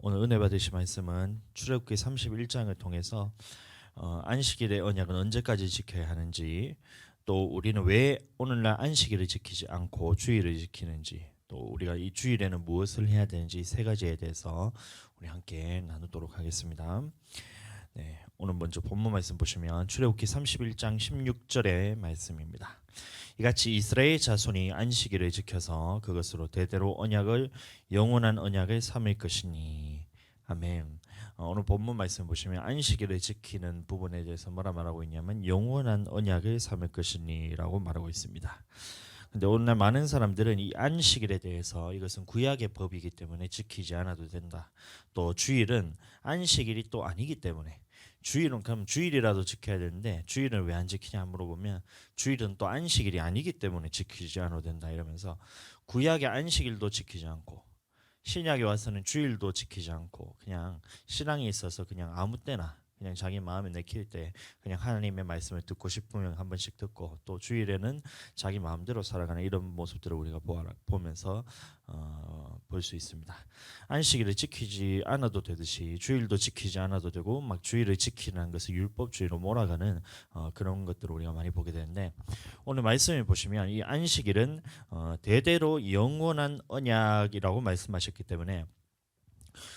오늘 은혜 받으실 말씀은 출애굽기 31장을 통해서 안식일의 언약은 언제까지 지켜야 하는지, 또 우리는 왜 오늘날 안식일을 지키지 않고 주일을 지키는지, 또 우리가 이 주일에는 무엇을 해야 되는지 세 가지에 대해서 우리 함께 나누도록 하겠습니다. 네, 오늘 먼저 본문 말씀 보시면 출애굽기 31장 16절의 말씀입니다. 이같이 이스라엘 자손이 안식일을 지켜서 그것으로 대대로 영원한 언약을 삼을 것이니. 아멘. 오늘 본문 말씀 보시면 안식일을 지키는 부분에 대해서 뭐라 말하고 있냐면 영원한 언약을 삼을 것이니라고 말하고 있습니다. 근데 오늘날 많은 사람들은 이 안식일에 대해서 이것은 구약의 법이기 때문에 지키지 않아도 된다. 또 주일은 안식일이 또 아니기 때문에 주일은 그럼 주일이라도 지켜야 되는데 주일은 왜 안 지키냐 물어보면 주일은 또 안식일이 아니기 때문에 지키지 않아도 된다 이러면서 구약의 안식일도 지키지 않고 신약에 와서는 주일도 지키지 않고 그냥 신앙이 있어서 그냥 아무 때나 그냥 자기 마음에 내킬 때 그냥 하나님의 말씀을 듣고 싶으면 한 번씩 듣고, 또 주일에는 자기 마음대로 살아가는 이런 모습들을 우리가 보면서 볼 수 있습니다. 안식일을 지키지 않아도 되듯이 주일도 지키지 않아도 되고 막 주일을 지키는 것을 율법주의로 몰아가는 그런 것들을 우리가 많이 보게 되는데, 오늘 말씀을 보시면 이 안식일은 대대로 영원한 언약이라고 말씀하셨기 때문에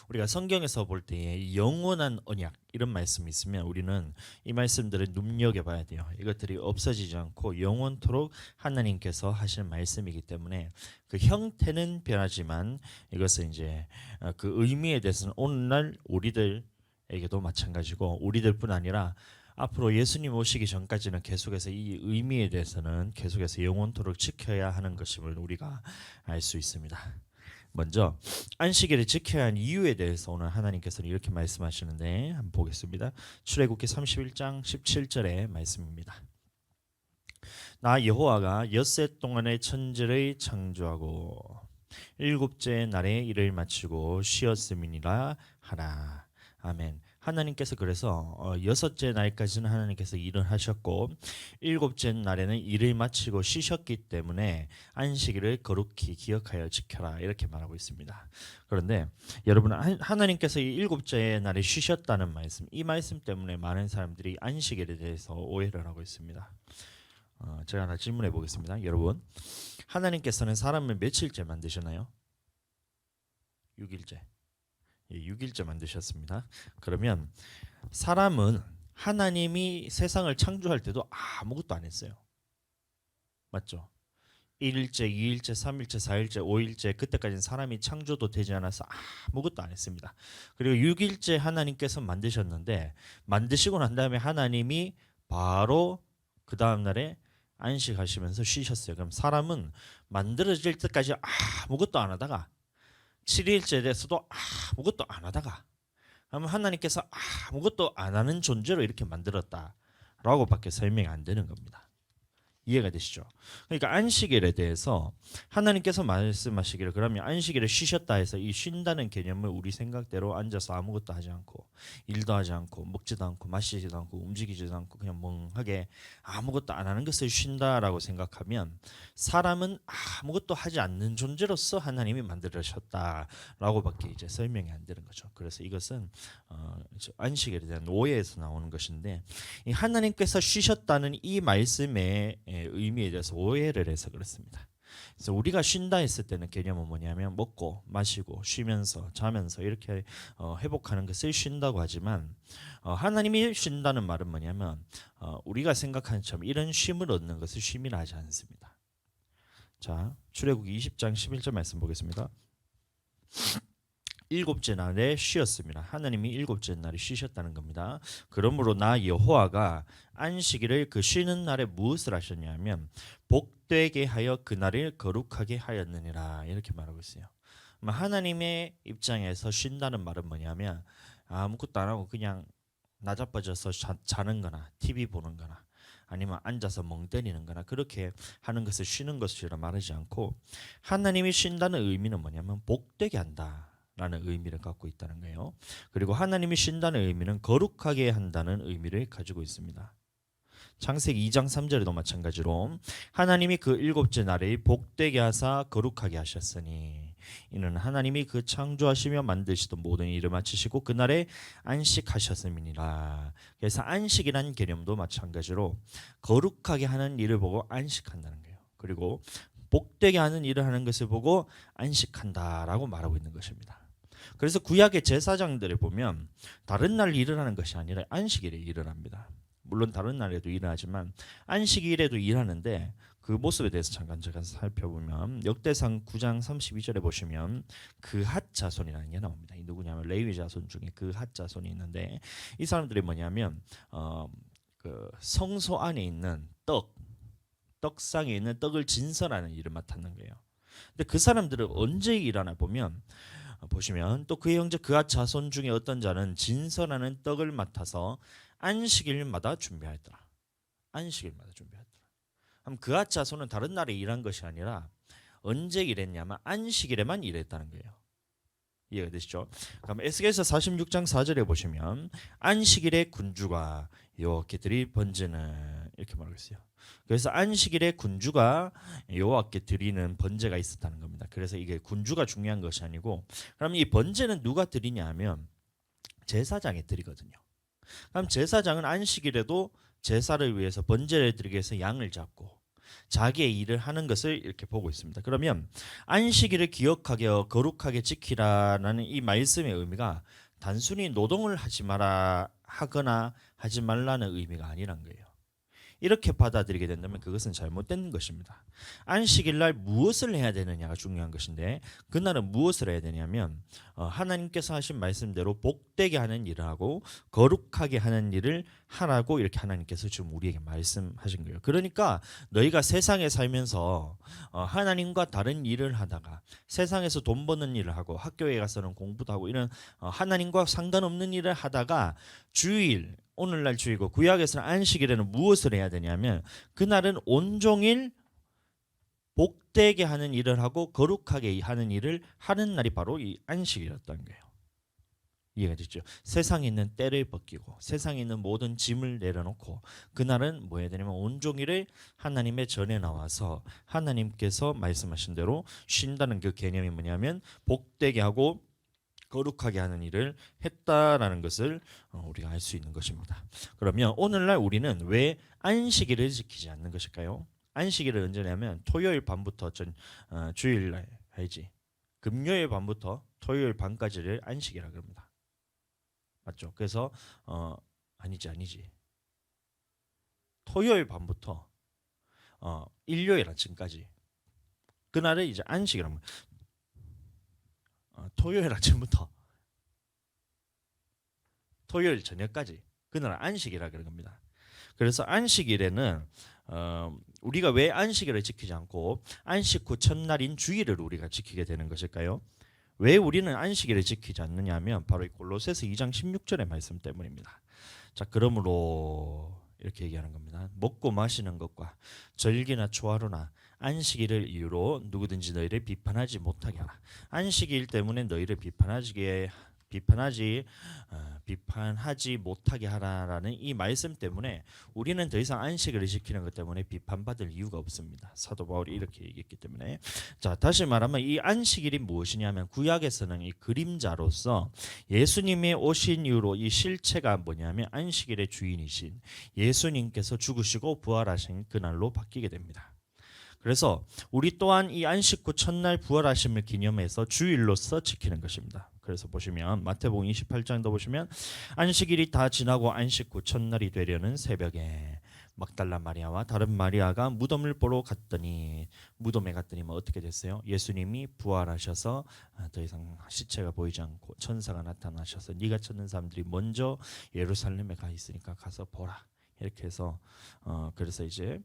우리가 성경에서 볼 때 영원한 언약 이런 말씀이 있으면 우리는 이 말씀들을 눈여겨봐야 돼요. 이것들이 없어지지 않고 영원토록 하나님께서 하실 말씀이기 때문에 그 형태는 변하지만 이것은 이제 그 의미에 대해서는 오늘날 우리들에게도 마찬가지고, 우리들뿐 아니라 앞으로 예수님 오시기 전까지는 계속해서 이 의미에 대해서는 계속해서 영원토록 지켜야 하는 것임을 우리가 알 수 있습니다. 먼저 안식일을 지켜야 하는 이유에 대해서 오늘 하나님께서는 이렇게 말씀하시는데 한번 보겠습니다. 출애굽기 31장 17절의 말씀입니다. 나 여호와가 엿새 동안의 천지를 창조하고 일곱째 날에 일을 마치고 쉬었음이니라 하라. 아멘. 하나님께서 그래서 여섯째 날까지는 하나님께서 일을 하셨고 일곱째 날에는 일을 마치고 쉬셨기 때문에 안식일을 거룩히 기억하여 지켜라 이렇게 말하고 있습니다. 그런데 여러분, 하나님께서 이 일곱째 날에 쉬셨다는 말씀, 이 말씀 때문에 많은 사람들이 안식일에 대해서 오해를 하고 있습니다. 제가 하나 질문해 보겠습니다. 여러분, 하나님께서는 사람을 며칠째 만드셨나요? 6일째. 6일째 만드셨습니다. 그러면 사람은 하나님이 세상을 창조할 때도 아무것도 안 했어요. 맞죠? 1일째, 2일째, 3일째, 4일째, 5일째 그때까지는 사람이 창조도 되지 않아서 아무것도 안 했습니다. 그리고 6일째 하나님께서 만드셨는데 만드시고 난 다음에 하나님이 바로 그 다음 날에 안식하시면서 쉬셨어요. 그럼 사람은 만들어질 때까지 아무것도 안 하다가 7일째 돼서도 아무것도 안 하다가 그러면 하나님께서 아무것도 안 하는 존재로 이렇게 만들었다라고밖에 설명이 안 되는 겁니다. 이해가 되시죠? 그러니까 안식일에 대해서 하나님께서 말씀하시기를 그러면 안식일에 쉬셨다 해서 이 쉰다는 개념을 우리 생각대로 앉아서 아무것도 하지 않고 일도 하지 않고 먹지도 않고 마시지도 않고 움직이지도 않고 그냥 멍하게 아무것도 안 하는 것을 쉰다라고 생각하면 사람은 아무것도 하지 않는 존재로서 하나님이 만들으셨다라고밖에 이제 설명이 안 되는 거죠. 그래서 이것은 안식일에 대한 오해에서 나오는 것인데, 이 하나님께서 쉬셨다는 이 말씀의 의미에 대해서 오해를 해서 그렇습니다. 그래서 우리가 쉰다 했을 때는 개념은 뭐냐면 먹고 마시고 쉬면서 자면서 이렇게 회복하는 것을 쉰다고 하지만 하나님이 쉰다는 말은 뭐냐면 우리가 생각하는 처럼 이런 쉼을 얻는 것을 쉼이라 하지 않습니다. 자, 출애굽기 20장 11절 말씀 보겠습니다. 일곱째 날에 쉬었습니다. 하나님이 일곱째 날에 쉬셨다는 겁니다. 그러므로 나 여호와가 안식일을 그 쉬는 날에 무엇을 하셨냐면 복되게 하여 그 날을 거룩하게 하였느니라 이렇게 말하고 있어요. 하나님의 입장에서 쉰다는 말은 뭐냐면 아무것도 안 하고 그냥 나자빠져서 자는 거나 TV 보는 거나 아니면 앉아서 멍 때리는 거나 그렇게 하는 것을 쉬는 것이라 말하지 않고, 하나님이 쉰다는 의미는 뭐냐면 복되게 한다 라는 의미를 갖고 있다는 거예요. 그리고 하나님이 쉰다는 의미는 거룩하게 한다는 의미를 가지고 있습니다. 창세기 2장 3절에도 마찬가지로 하나님이 그 일곱째 날에 복되게 하사 거룩하게 하셨으니 이는 하나님이 그 창조하시며 만드시던 모든 일을 마치시고 그날에 안식하셨음이니라. 그래서 안식이라는 개념도 마찬가지로 거룩하게 하는 일을 보고 안식한다는 거예요. 그리고 복되게 하는 일을 하는 것을 보고 안식한다라고 말하고 있는 것입니다. 그래서 구약의 제사장들을 보면 다른 날 일을 하는 것이 아니라 안식일에 일을 합니다. 물론 다른 날에도 일을 하지만 안식일에도 일하는데 그 모습에 대해서 잠깐 제가 살펴보면 역대상 9장 32절에 보시면 그핫 자손이라는 게 나옵니다. 이 누구냐면 레위 자손 중에 그핫 자손이 있는데 이 사람들이 뭐냐면 그 성소 안에 있는 떡상에 있는 떡을 진설하는 일을 맡았는 거예요. 근데 그 사람들은 언제 일하나 보시면 또 그의 형제 그핫 자손 중에 어떤 자는 진설하는 떡을 맡아서 안식일마다 준비하였더라. 안식일마다 준비하였더라. 그럼 그핫 자손은 다른 날에 일한 것이 아니라 언제 일했냐면 안식일에만 일했다는 거예요. 이해가 되시죠? 그럼 에스겔서 46장 4절에 보시면 안식일의 군주가 여호와께 번제는 이렇게 말하고 있어요. 그래서 안식일에 군주가 여호와께 드리는 번제가 있었다는 겁니다. 그래서 이게 군주가 중요한 것이 아니고 그럼 이 번제는 누가 드리냐 하면 제사장이 드리거든요. 그럼 제사장은 안식일에도 제사를 위해서 번제를 드리기 위해서 양을 잡고 자기의 일을 하는 것을 이렇게 보고 있습니다. 그러면 안식일을 기억하게 거룩하게 지키라는 이 말씀의 의미가 단순히 노동을 하지 마라 하거나 하지 말라는 의미가 아니란 거예요. 이렇게 받아들이게 된다면 그것은 잘못된 것입니다. 안식일 날 무엇을 해야 되느냐가 중요한 것인데 그날은 무엇을 해야 되냐면 하나님께서 하신 말씀대로 복되게 하는 일을 하고 거룩하게 하는 일을 하라고 이렇게 하나님께서 지금 우리에게 말씀하신 거예요. 그러니까 너희가 세상에 살면서 하나님과 다른 일을 하다가 세상에서 돈 버는 일을 하고 학교에 가서는 공부도 하고 이런 하나님과 상관없는 일을 하다가 주일 오늘날 주이고 구약에서는 안식일에는 무엇을 해야 되냐면 그날은 온종일 복되게 하는 일을 하고 거룩하게 하는 일을 하는 날이 바로 이 안식일이었던 거예요. 이해가 되죠? 세상에 있는 때를 벗기고 세상에 있는 모든 짐을 내려놓고 그날은 뭐 해야 되냐면 온종일을 하나님의 전에 나와서 하나님께서 말씀하신 대로 쉰다는 그 개념이 뭐냐면 복되게 하고 거룩하게 하는 일을 했다라는 것을 우리가 알 수 있는 것입니다. 그러면 오늘날 우리는 왜 안식일을 지키지 않는 것일까요? 안식일을 언제냐면 토요일 밤부터 주일날 해야지. 금요일 밤부터 토요일 밤까지를 안식이라 그럽니다. 맞죠? 그래서 아니지. 토요일 밤부터 일요일 아침까지 그날을 이제 안식이라고 합니다. 토요일 아침부터 토요일 저녁까지 그날 안식이라 그런 겁니다. 그래서 안식일에는 우리가 왜 안식일을 지키지 않고 안식 후 첫날인 주일을 우리가 지키게 되는 것일까요? 왜 우리는 안식일을 지키지 않느냐 하면 바로 이 골로새서 2장 16절의 말씀 때문입니다. 자, 그러므로 이렇게 얘기하는 겁니다. 먹고 마시는 것과 절기나 초하루나 안식일을 이유로 누구든지 너희를 비판하지 못하게 하라. 안식일 때문에 너희를 비판하지 못하게 하라라는 이 말씀 때문에 우리는 더 이상 안식일을 지키는 것 때문에 비판받을 이유가 없습니다. 사도 바울이 이렇게 얘기했기 때문에. 자, 다시 말하면 이 안식일이 무엇이냐면 구약에서는 이 그림자로서 예수님이 오신 이후로 이 실체가 뭐냐면 안식일의 주인이신 예수님께서 죽으시고 부활하신 그날로 바뀌게 됩니다. 그래서 우리 또한 이 안식 후 첫날 부활하심을 기념해서 주일로서 지키는 것입니다. 그래서 보시면 마태복음 28장도 보시면 안식일이 다 지나고 안식 후 첫날이 되려는 새벽에 막달라 마리아와 다른 마리아가 무덤을 보러 갔더니 무덤에 갔더니 뭐 어떻게 됐어요? 예수님이 부활하셔서 더 이상 시체가 보이지 않고 천사가 나타나셔서 네가 찾는 사람들이 먼저 예루살렘에 가 있으니까 가서 보라. 이렇게 해서 그래서 이제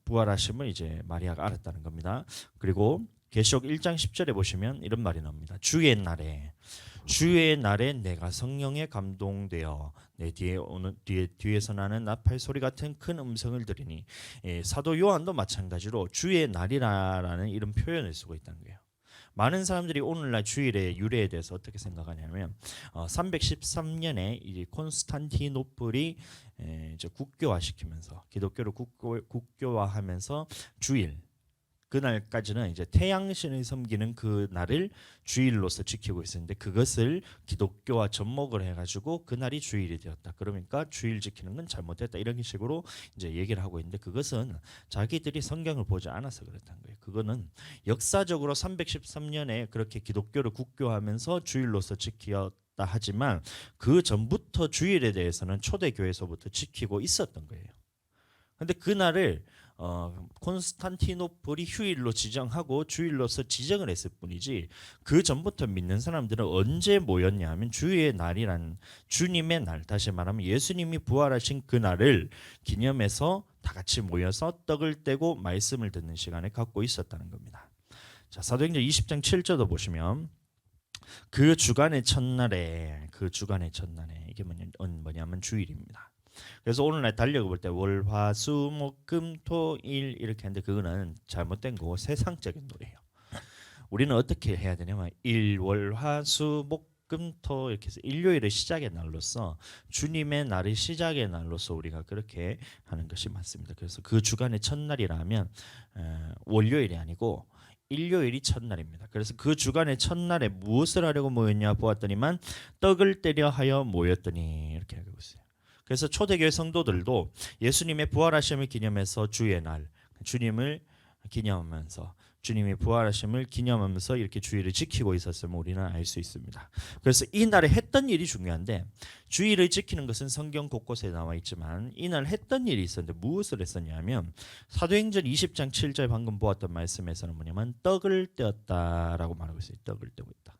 부활하심을 이제 마리아가 알았다는 겁니다. 그리고 계시록 1장 10절에 보시면 이런 말이 나옵니다. 주의 날에 내가 성령에 감동되어 내 뒤에서 나는 나팔 소리 같은 큰 음성을 들으니 사도 요한도 마찬가지로 주의 날이라는 이런 표현을 쓰고 있다는 거예요. 많은 사람들이 오늘날 주일의 유래에 대해서 어떻게 생각하냐면 313년에 이 콘스탄티노플이 이제 국교화시키면서 기독교를 국교화하면서 주일 그날까지는 이제 태양신을 섬기는 그 날을 주일로서 지키고 있었는데 그것을 기독교와 접목을 해가지고 그날이 주일이 되었다. 그러니까 주일 지키는 건 잘못됐다. 이런 식으로 이제 얘기를 하고 있는데 그것은 자기들이 성경을 보지 않아서 그랬다는 거예요. 그거는 역사적으로 313년에 그렇게 기독교를 국교하면서 주일로서 지키었다 하지만 그 전부터 주일에 대해서는 초대교회에서부터 지키고 있었던 거예요. 근데 그날을 콘스탄티노플이 휴일로 지정하고 주일로서 지정을 했을 뿐이지 그 전부터 믿는 사람들은 언제 모였냐 하면 주의 날이란 주님의 날, 다시 말하면 예수님이 부활하신 그 날을 기념해서 다 같이 모여서 떡을 떼고 말씀을 듣는 시간을 갖고 있었다는 겁니다. 자, 사도행전 20장 7절도 보시면 그 주간의 첫날에 이게 뭐냐면 주일입니다. 그래서 오늘날 달력을 볼 때 월, 화, 수, 목, 금, 토, 일 이렇게 하는데 그거는 잘못된 거고 세상적인 노래예요. 우리는 어떻게 해야 되냐면 일, 월, 화, 수, 목, 금, 토 이렇게 해서 일요일의 시작의 날로서 주님의 날의 시작의 날로서 우리가 그렇게 하는 것이 맞습니다. 그래서 그 주간의 첫날이라면 월요일이 아니고 일요일이 첫날입니다. 그래서 그 주간의 첫날에 무엇을 하려고 모였냐 보았더니만 떡을 떼려 하여 모였더니 이렇게 하고 있어요. 그래서 초대교회 성도들도 예수님의 부활하심을 기념해서 주의 날, 주님을 기념하면서 주님이 부활하심을 기념하면서 이렇게 주일을 지키고 있었음을 우리는 알 수 있습니다. 그래서 이 날에 했던 일이 중요한데 주일을 지키는 것은 성경 곳곳에 나와 있지만 이날 했던 일이 있었는데 무엇을 했었냐면 사도행전 20장 7절 방금 보았던 말씀에서는 뭐냐면 떡을 떼었다라고 말하고 있어요. 떡을 떼고 있다.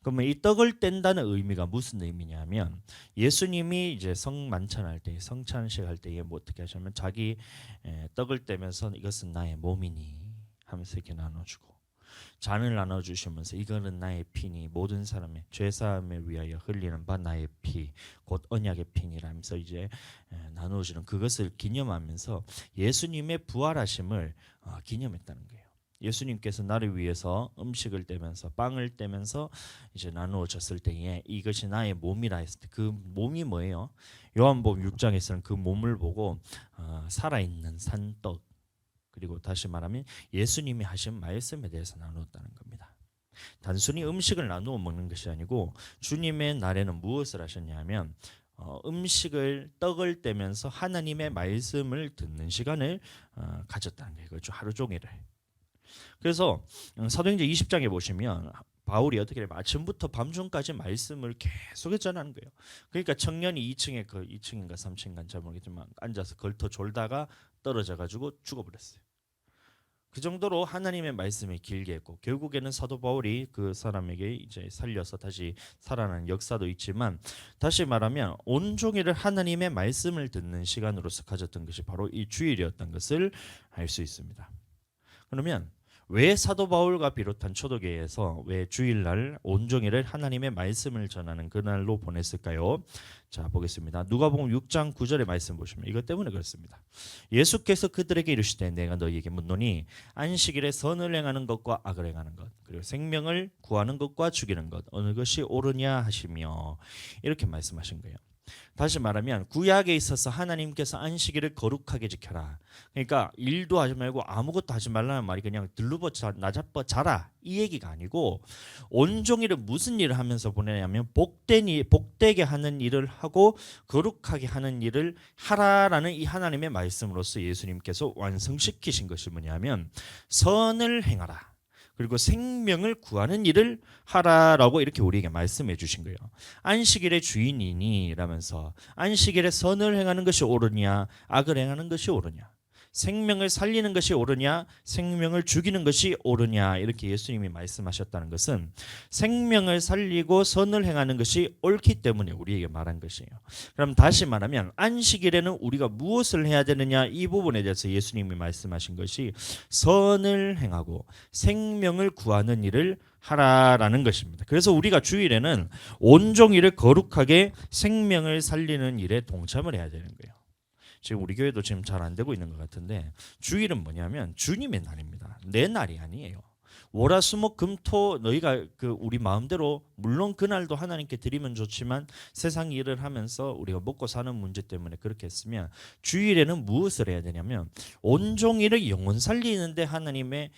그러면 이 떡을 뗀다는 의미가 무슨 의미냐면 예수님이 이제 성만찬할 때 성찬식 할 때에 뭐 어떻게 하시냐면 자기 떡을 떼면서 이것은 나의 몸이니 하면서 이렇게 나눠주고 잔을 나눠주시면서 이거는 나의 피니 모든 사람의 죄사함을 위하여 흘리는 바 나의 피 곧 언약의 피니라면서 이제 나눠주는 그것을 기념하면서 예수님의 부활하심을 기념했다는 거예요. 예수님께서 나를 위해서 음식을 떼면서 빵을 떼면서 이제 나누어 줬을 때에 이것이 나의 몸이라 했을 때 그 몸이 뭐예요? 요한복음 6장에서는 그 몸을 보고 살아있는 산떡 그리고 다시 말하면 예수님이 하신 말씀에 대해서 나누었다는 겁니다. 단순히 음식을 나누어 먹는 것이 아니고 주님의 날에는 무엇을 하셨냐면 음식을 떡을 떼면서 하나님의 말씀을 듣는 시간을 가졌다는 거예요. 그렇죠? 하루 종일을. 그래서 사도행전 20장에 보시면 바울이 어떻게 되면 아침부터 밤중까지 말씀을 계속 전하는 거예요. 그러니까 청년이 2층인가 3층인가 잘 모르겠지만 앉아서 걸터 졸다가 떨어져 가지고 죽어버렸어요. 그 정도로 하나님의 말씀을 길게 했고 결국에는 사도 바울이 그 사람에게 이제 살려서 다시 살아난 역사도 있지만 다시 말하면 온종일을 하나님의 말씀을 듣는 시간으로서 가졌던 것이 바로 이 주일이었던 것을 알 수 있습니다. 그러면 왜 사도 바울과 비롯한 초대교회에서 왜 주일날 온종일을 하나님의 말씀을 전하는 그날로 보냈을까요? 자 보겠습니다. 누가복음 6장 9절의 말씀 보시면 이것 때문에 그렇습니다. 예수께서 그들에게 이르시되 내가 너희에게 묻노니 안식일에 선을 행하는 것과 악을 행하는 것 그리고 생명을 구하는 것과 죽이는 것 어느 것이 옳으냐 하시며 이렇게 말씀하신 거예요. 다시 말하면 구약에 있어서 하나님께서 안식일을 거룩하게 지켜라. 그러니까 일도 하지 말고 아무것도 하지 말라는 말이 그냥 들르버 나자버 자라 이 얘기가 아니고 온종일을 무슨 일을 하면서 보내냐면 복되게 하는 일을 하고 거룩하게 하는 일을 하라라는 이 하나님의 말씀으로서 예수님께서 완성시키신 것이 뭐냐면 선을 행하라. 그리고 생명을 구하는 일을 하라라고 이렇게 우리에게 말씀해 주신 거예요. 안식일의 주인이니 라면서 안식일에 선을 행하는 것이 옳으냐 악을 행하는 것이 옳으냐 생명을 살리는 것이 옳으냐 생명을 죽이는 것이 옳으냐 이렇게 예수님이 말씀하셨다는 것은 생명을 살리고 선을 행하는 것이 옳기 때문에 우리에게 말한 것이에요. 그럼 다시 말하면 안식일에는 우리가 무엇을 해야 되느냐 이 부분에 대해서 예수님이 말씀하신 것이 선을 행하고 생명을 구하는 일을 하라라는 것입니다. 그래서 우리가 주일에는 온종일을 거룩하게 생명을 살리는 일에 동참을 해야 되는 거예요. 지금 우리 교회도 지금 잘 안 되고 있는 것 같은데 주일은 뭐냐면 주님의 날입니다. 내 날이 아니에요. 월화수목금토 너희가 그 우리 마음대로 물론 그날도 하나님께 드리면 좋지만 세상 일을 하면서 우리가 먹고 사는 문제 때문에 그렇게 했으면 주일에는 무엇을 해야 되냐면 온종일을 영혼 살리는데 하나님의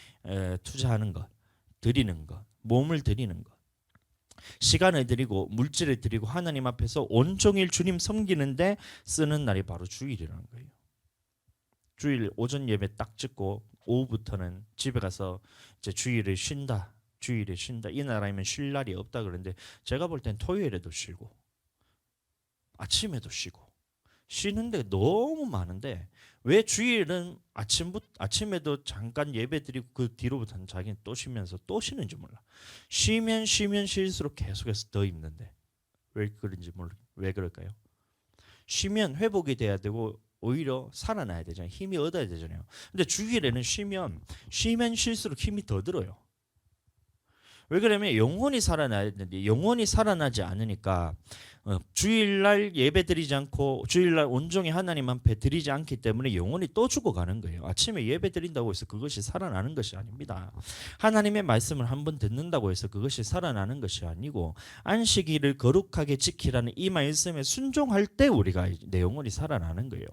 투자하는 것, 드리는 것, 몸을 드리는 것, 시간을 드리고 물질을 드리고 하나님 앞에서 온종일 주님 섬기는데 쓰는 날이 바로 주일이라는 거예요. 주일 오전 예배 딱 찍고 오후부터는 집에 가서 이제 주일을 쉰다. 주일에 쉰다. 이날 아니면 쉴 날이 없다 그러는데 제가 볼 땐 토요일에도 쉬고 아침에도 쉬고 쉬는데 너무 많은데 왜 주일은 아침에도 잠깐 예배 드리고 그 뒤로부터는 자기는 또 쉬면서 또 쉬는지 몰라. 쉬면 쉴수록 계속해서 더 힘든데 왜 그런지 몰라. 왜 그럴까요? 쉬면 회복이 돼야 되고 오히려 살아나야 되잖아요. 힘이 얻어야 되잖아요. 근데 주일에는 쉬면 쉴수록 힘이 더 들어요. 왜 그러냐면 영혼이 살아나야 되는데 영혼이 살아나지 않으니까 주일날 예배 드리지 않고 주일날 온종일 하나님 앞에 드리지 않기 때문에 영혼이 또 죽어가는 거예요. 아침에 예배 드린다고 해서 그것이 살아나는 것이 아닙니다. 하나님의 말씀을 한번 듣는다고 해서 그것이 살아나는 것이 아니고 안식일을 거룩하게 지키라는 이 말씀에 순종할 때 우리가 내 영혼이 살아나는 거예요.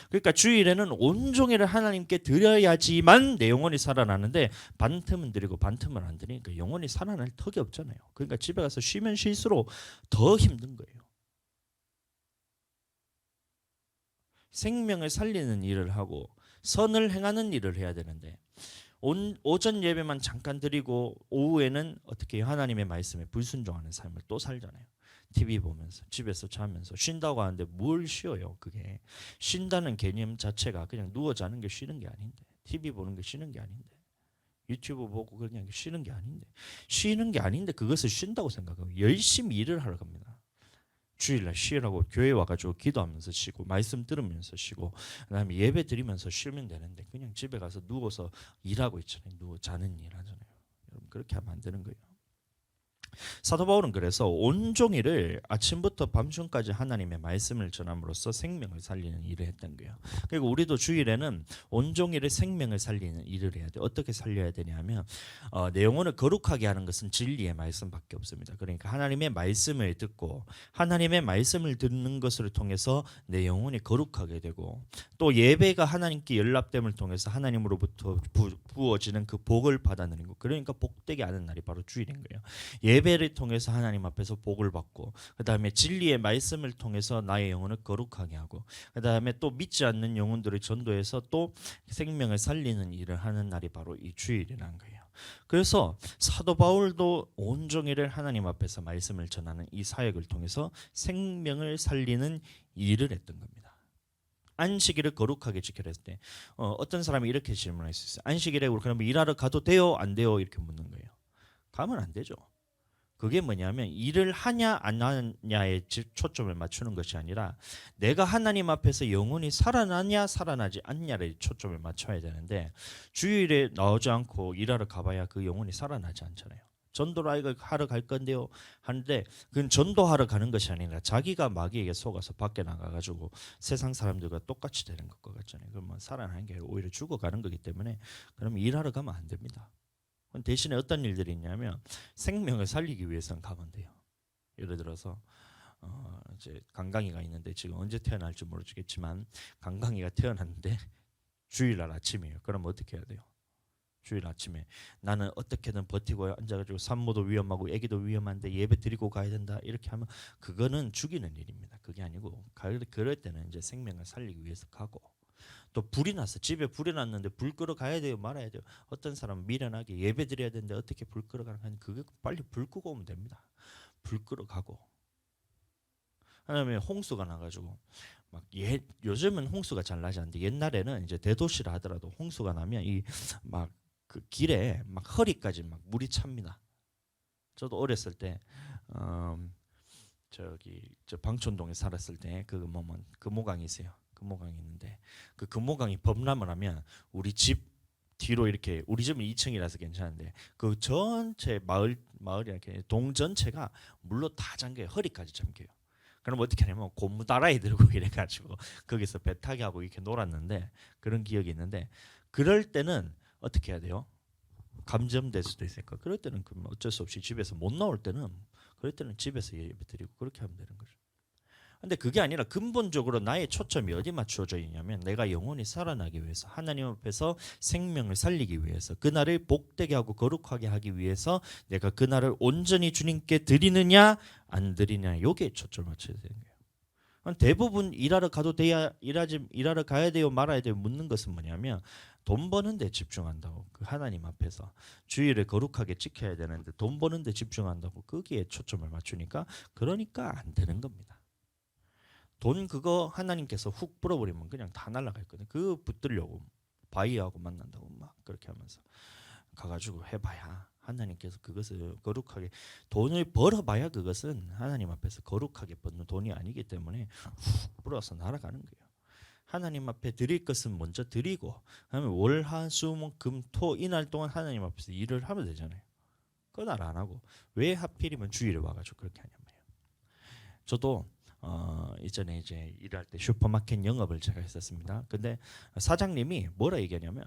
그러니까 주일에는 온종일을 하나님께 드려야지만 내 영혼이 살아나는데 반틈은 드리고 반틈은 안 드리니까 영혼이 살아날 턱이 없잖아요. 그러니까 집에 가서 쉬면 쉴수록 더 힘든 거예요. 생명을 살리는 일을 하고 선을 행하는 일을 해야 되는데 오전 예배만 잠깐 드리고 오후에는 어떻게 하나님의 말씀에 불순종하는 삶을 또 살잖아요. TV 보면서 집에서 자면서 쉰다고 하는데 뭘 쉬어요. 그게 쉰다는 개념 자체가 그냥 누워 자는 게 쉬는 게 아닌데 TV 보는 게 쉬는 게 아닌데 유튜브 보고 그냥 쉬는 게 아닌데 그것을 쉰다고 생각하고 열심히 일을 하러 갑니다. 주일날 쉬라고 교회 와가지고 기도하면서 쉬고 말씀 들으면서 쉬고 그다음에 예배 드리면서 쉬면 되는데 그냥 집에 가서 누워서 일하고 있잖아요. 누워 자는 일 하잖아요. 여러분 그렇게 하면 안 되는 거예요. 사도 바울은 그래서 온종일을 아침부터 밤중까지 하나님의 말씀을 전함으로써 생명을 살리는 일을 했던 거예요. 그리고 우리도 주일에는 온종일을 생명을 살리는 일을 해야 돼. 어떻게 살려야 되냐면 내 영혼을 거룩하게 하는 것은 진리의 말씀밖에 없습니다. 그러니까 하나님의 말씀을 듣고 하나님의 말씀을 듣는 것을 통해서 내 영혼이 거룩하게 되고 또 예배가 하나님께 연락됨을 통해서 하나님으로부터 부어지는 그 복을 받아들이고 그러니까 복되게 하는 날이 바로 주일인 거예요. 예배를 통해서 하나님 앞에서 복을 받고 그 다음에 진리의 말씀을 통해서 나의 영혼을 거룩하게 하고 그 다음에 또 믿지 않는 영혼들을 전도해서 또 생명을 살리는 일을 하는 날이 바로 이 주일이라는 거예요. 그래서 사도 바울도 온종일을 하나님 앞에서 말씀을 전하는 이 사역을 통해서 생명을 살리는 일을 했던 겁니다. 안식일을 거룩하게 지켜야 했을 때 어떤 사람이 이렇게 질문할 수 있어요. 안식일에 우리 그러면 일하러 가도 돼요? 안 돼요? 이렇게 묻는 거예요. 가면 안 되죠. 그게 뭐냐면 일을 하냐 안 하냐에 초점을 맞추는 것이 아니라 내가 하나님 앞에서 영혼이 살아나냐 살아나지 않냐에 초점을 맞춰야 되는데 주일에 나오지 않고 일하러 가봐야 그 영혼이 살아나지 않잖아요. 전도를 하러 갈 건데요 하는데 그건 전도하러 가는 것이 아니라 자기가 마귀에게 속아서 밖에 나가가지고 세상 사람들과 똑같이 되는 것 같잖아요. 그러면 살아나는 게 오히려 죽어가는 거기 때문에 그러면 일하러 가면 안 됩니다. 대신에 어떤 일들이 있냐면 생명을 살리기 위해서는 가면 돼요. 예를 들어서 이제 강강이가 있는데 지금 언제 태어날지 모르겠지만 강강이가 태어났는데 주일날 아침이에요. 그럼 어떻게 해야 돼요? 주일 아침에 나는 어떻게든 버티고 앉아가지고 산모도 위험하고 아기도 위험한데 예배 드리고 가야 된다 이렇게 하면 그거는 죽이는 일입니다. 그게 아니고 그럴 때는 이제 생명을 살리기 위해서 가고 또 불이 났어. 집에 불이 났는데 불 끄러 가야 돼요? 말아야 돼요? 어떤 사람은 미련하게 예배 드려야 되는데 어떻게 불 끄러 가는 그게 빨리 불 끄고 오면 됩니다. 불 끄러 가고 그다음에 홍수가 나가지고 요즘은 홍수가 잘 나지 않는데 옛날에는 이제 대도시라 하더라도 홍수가 나면 이 막 그 길에 막 허리까지 막 물이 찹니다. 저도 어렸을 때 저 방촌동에 살았을 때 금호강이 있어요. 금호강이 있는데 그 금호강이 범람을 하면 우리 집 뒤로 이렇게 우리 집은 2층이라서 괜찮은데 그 전체 마을 이렇게 동 전체가 물로 다 잠겨요. 허리까지 잠겨요. 그럼 어떻게 하냐면 고무 다라이 들고 이래가지고 거기서 배 타기 하고 이렇게 놀았는데 그런 기억이 있는데 그럴 때는 어떻게 해야 돼요? 감점될 수도 있으니까 그럴 때는 뭐 어쩔 수 없이 집에서 못 나올 때는 그럴 때는 집에서 예배드리고 그렇게 하면 되는 거죠. 근데 그게 아니라 근본적으로 나의 초점이 어디 맞추어져 있냐면 내가 영원히 살아나기 위해서 하나님 앞에서 생명을 살리기 위해서 그날을 복되게 하고 거룩하게 하기 위해서 내가 그날을 온전히 주님께 드리느냐 안 드리느냐 여기에 초점을 맞춰야 되는 거예요. 대부분 일하러 가도 돼야 일하러 가야 돼요 말아야 돼요 묻는 것은 뭐냐면 돈 버는 데 집중한다고 그 하나님 앞에서 주일을 거룩하게 지켜야 되는데 돈 버는 데 집중한다고 거기에 초점을 맞추니까 그러니까 안 되는 겁니다. 돈 그거 하나님께서 훅 불어버리면 그냥 다 날아가 있거든요. 그거 붙들려고 바위하고 만난다고 막 그렇게 하면서 가가지고 해봐야 하나님께서 그것을 거룩하게 돈을 벌어봐야 그것은 하나님 앞에서 거룩하게 버는 돈이 아니기 때문에 훅 불어서 날아가는 거예요. 하나님 앞에 드릴 것은 먼저 드리고 그다음에 월, 화, 수, 목, 금, 토 이날 동안 하나님 앞에서 일을 하면 되잖아요. 그날 안 하고 왜 하필이면 주일에 와가지고 그렇게 하냔 말이에요. 저도 이전에 이제 일할 때 슈퍼마켓 영업을 제가 했었습니다. 근데 사장님이 뭐라 얘기하냐면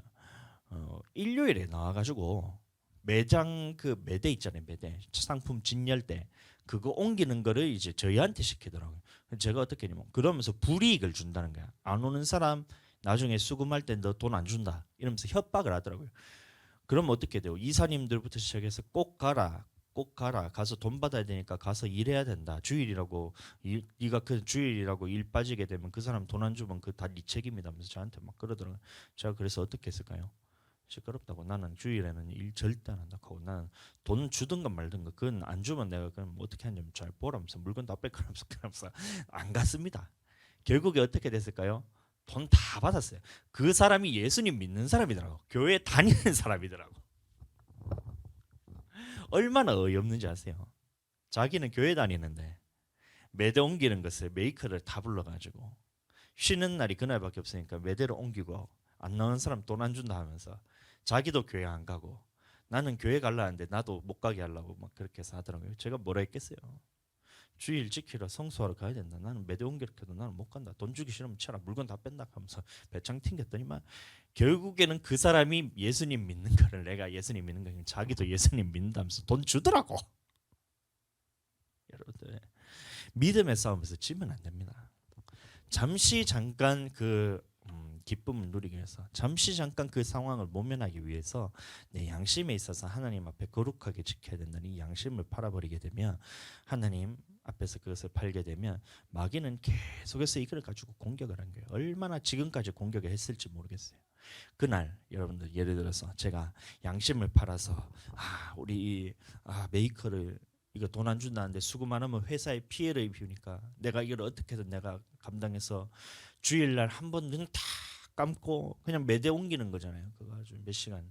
일요일에 나와가지고 매장 그 매대 있잖아요. 매대 상품 진열 때 그거 옮기는 거를 이제 저희한테 시키더라고요. 제가 어떻게 했냐면 그러면서 불이익을 준다는 거야. 안 오는 사람 나중에 수금할 때 너 돈 안 준다 이러면서 협박을 하더라고요. 그럼 어떻게 돼요? 이사님들부터 시작해서 꼭 가라. 꼭 가라. 가서 돈 받아야 되니까 가서 일해야 된다. 주일이라고 네가 그 주일이라고 일 빠지게 되면 그 사람 돈 안 주면 그 다 네 책임이다 면서 저한테 막 그러더라고요. 제가 그래서 어떻게 했을까요? 시끄럽다고 나는 주일에는 일 절대 안 한다고 하고 나는 돈 주든가 말든가 그건 안 주면 내가 그럼 어떻게 하냐면 잘 보라면서 물건 다 뺏으면서 그러면서 안 갔습니다. 결국에 어떻게 됐을까요? 돈 다 받았어요. 그 사람이 예수님 믿는 사람이더라고. 교회 다니는 사람이더라고. 얼마나 어이없는지 아세요? 자기는 교회 다니는데 매대 옮기는 것을 메이커를 다 불러가지고 쉬는 날이 그날밖에 없으니까 매대로 옮기고 안 나오는 사람 돈 안 준다 하면서 자기도 교회 안 가고 나는 교회 갈라 하는데 나도 못 가게 하려고 막 그렇게 해서 하더라고요. 제가 뭐라 했겠어요. 주일 지키러 성수하러 가야 된다. 나는 매대 옮기러 해도 나는 못 간다. 돈 주기 싫으면 쳐라. 물건 다 뺀다 하면서 배짱 튕겼더니만 결국에는 그 사람이 예수님 믿는 거를 내가 예수님 믿는 거니 자기도 예수님 믿는다면서 돈 주더라고. 여러분들 믿음의 싸움에서 지면 안 됩니다. 잠시 잠깐 그 기쁨을 누리기 위해서 잠시 잠깐 그 상황을 모면하기 위해서 내 양심에 있어서 하나님 앞에 거룩하게 지켜야 된다는 이 양심을 팔아버리게 되면 하나님 앞에서 그것을 팔게 되면 마귀는 계속해서 이걸 가지고 공격을 한 거예요. 얼마나 지금까지 공격을 했을지 모르겠어요. 그날 여러분들 예를 들어서 제가 양심을 팔아서 우리 메이커를 이거 돈 안 준다는데 수금 안 하면 회사에 피해를 입히니까 내가 이걸 어떻게든 내가 감당해서 주일날 한 번은 다 감고 그냥 매대 옮기는 거잖아요. 그거 아주 몇 시간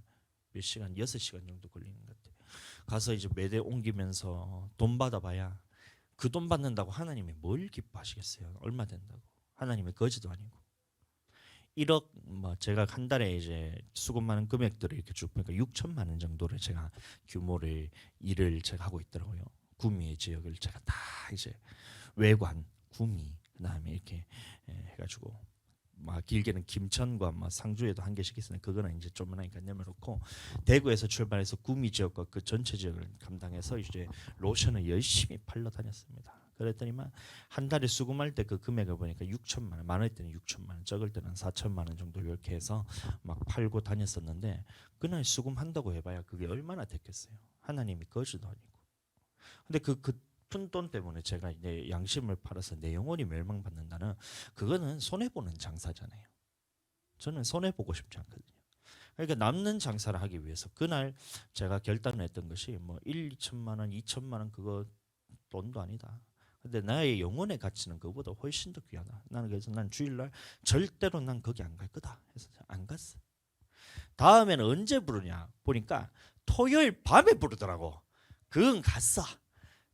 6시간 정도 걸리는 것 같아요. 가서 이제 매대 옮기면서 돈 받아봐야 그 돈 받는다고 하나님이 뭘 기뻐하시겠어요? 얼마 된다고? 하나님의 거지도 아니고 1억 뭐 제가 한 달에 이제 수급 많은 금액들을 이렇게 쭉 보니까 6천만 원 정도를 제가 규모를 일을 제가 하고 있더라고요. 구미의 지역을 제가 다 이제 외관, 구미 그다음에 이렇게 해가지고 막 길게는 김천과 막 상주에도 한 개씩 있으니 그거는 이제 조그마하니까 내려놓고 대구에서 출발해서 구미 지역과 그 전체 지역을 감당해서 이제 로션을 열심히 팔러 다녔습니다. 그랬더니만 한 달에 수금할 때 그 금액을 보니까 6천만 원, 많을 때는 6천만 원, 적을 때는 4천만 원 정도 이렇게 해서 막 팔고 다녔었는데 그날 수금한다고 해봐야 그게 얼마나 됐겠어요. 하나님이 거지도 아니고. 근데 그 푼 돈 때문에 제가 내 양심을 팔아서 내 영혼이 멸망받는다는 그거는 손해보는 장사잖아요. 저는 손해보고 싶지 않거든요. 그러니까 남는 장사를 하기 위해서 그날 제가 결단을 했던 것이 뭐 1, 2천만 원, 2천만 원 그거 돈도 아니다. 근데 나의 영혼의 가치는 그보다 훨씬 더 귀하다. 나는 그래서 난 주일날 절대로 난 거기 안 갈 거다. 해서 안 갔어. 다음에는 언제 부르냐 보니까 토요일 밤에 부르더라고. 그건 갔어.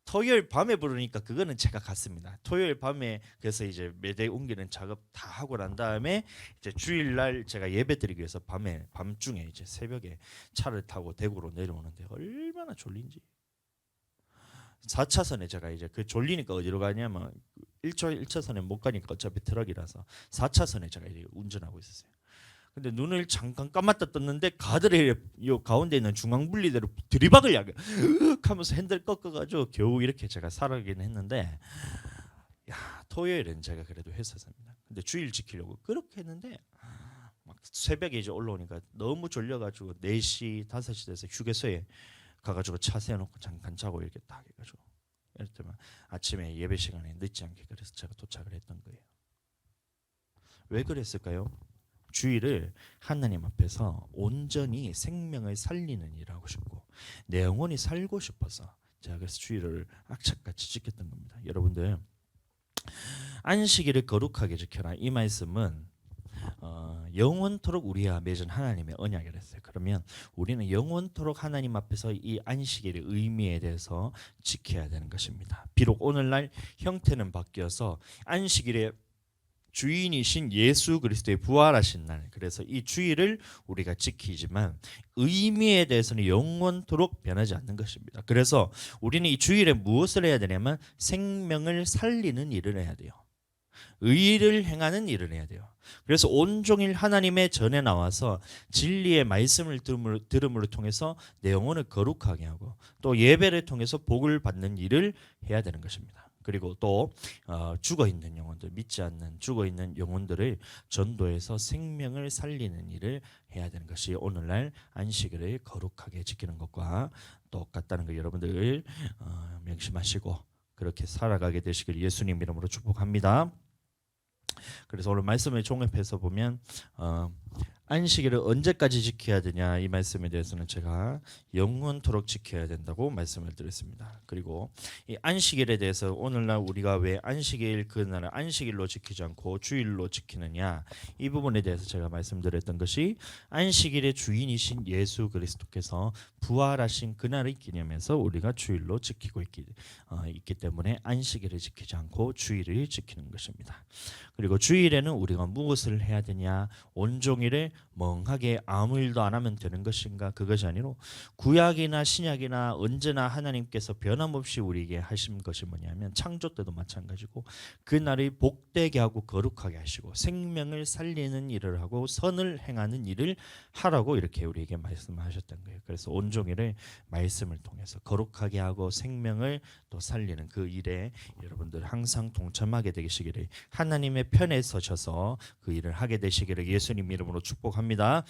토요일 밤에 부르니까 그거는 제가 갔습니다. 토요일 밤에 그래서 이제 매대 옮기는 작업 다 하고 난 다음에 이제 주일날 제가 예배드리기 위해서 밤중에 이제 새벽에 차를 타고 대구로 내려오는데 얼마나 졸린지. 4차선에 제가 이제 그 졸리니까 어디로 가냐면 1차선에 못 가니까 어차피 트럭이라서 4차선에 제가 이제 운전하고 있었어요. 근데 눈을 잠깐 감았다 떴는데 가드레일 요 가운데 있는 중앙 분리대로 들이박을 약을 하면서 핸들 꺾어가지고 겨우 이렇게 제가 살아가긴 했는데, 야, 토요일은 제가 그래도 회사입니다. 근데 주일 지키려고 그렇게 했는데 막 새벽에 이제 올라오니까 너무 졸려가지고 4시 5시 돼서 휴게소에 가가지고 차 세워놓고 잠깐 자고 이렇게 딱 해가지고 이랬더만 아침에 예배 시간에 늦지 않게 그래서 제가 도착을 했던 거예요. 왜 그랬을까요? 주일을 하나님 앞에서 온전히 생명을 살리는 일을 하고 싶고 내 영혼이 살고 싶어서 제가 그래서 주일을 악착같이 지켰던 겁니다. 여러분들, 안식일을 거룩하게 지켜라, 이 말씀은 영원토록 우리와 맺은 하나님의 언약을 했어요. 그러면 우리는 영원토록 하나님 앞에서 이 안식일의 의미에 대해서 지켜야 되는 것입니다. 비록 오늘날 형태는 바뀌어서 안식일의 주인이신 예수 그리스도의 부활하신 날, 그래서 이 주일을 우리가 지키지만 의미에 대해서는 영원토록 변하지 않는 것입니다. 그래서 우리는 이 주일에 무엇을 해야 되냐면 생명을 살리는 일을 해야 돼요. 의를 행하는 일을 해야 돼요. 그래서 온종일 하나님의 전에 나와서 진리의 말씀을 들음으로 통해서 내 영혼을 거룩하게 하고 또 예배를 통해서 복을 받는 일을 해야 되는 것입니다. 그리고 또 죽어 있는 영혼들, 믿지 않는 죽어 있는 영혼들을 전도해서 생명을 살리는 일을 해야 되는 것이 오늘날 안식일을 거룩하게 지키는 것과 똑같다는 거 여러분들 명심하시고 그렇게 살아가게 되시길 예수님 이름으로 축복합니다. 그래서 오늘 말씀을 종합해서 보면 안식일을 언제까지 지켜야 되냐, 이 말씀에 대해서는 제가 영원토록 지켜야 된다고 말씀을 드렸습니다. 그리고 이 안식일에 대해서 오늘날 우리가 왜 안식일 그날을 안식일로 지키지 않고 주일로 지키느냐, 이 부분에 대해서 제가 말씀드렸던 것이 안식일의 주인이신 예수 그리스도께서 부활하신 그날을 기념해서 우리가 주일로 지키고 있기 때문에 안식일을 지키지 않고 주일을 지키는 것입니다. 그리고 주일에는 우리가 무엇을 해야 되냐, 온종일에 멍하게 아무 일도 안 하면 되는 것인가, 그것이 아니로 구약이나 신약이나 언제나 하나님께서 변함없이 우리에게 하신 것이 뭐냐면 창조 때도 마찬가지고 그날이 복되게 하고 거룩하게 하시고 생명을 살리는 일을 하고 선을 행하는 일을 하라고 이렇게 우리에게 말씀하셨던 거예요. 그래서 온종일을 말씀을 통해서 거룩하게 하고 생명을 또 살리는 그 일에 여러분들 항상 동참하게 되시기를, 하나님의 편에 서셔서 그 일을 하게 되시기를 예수님 이름으로 축복합니다.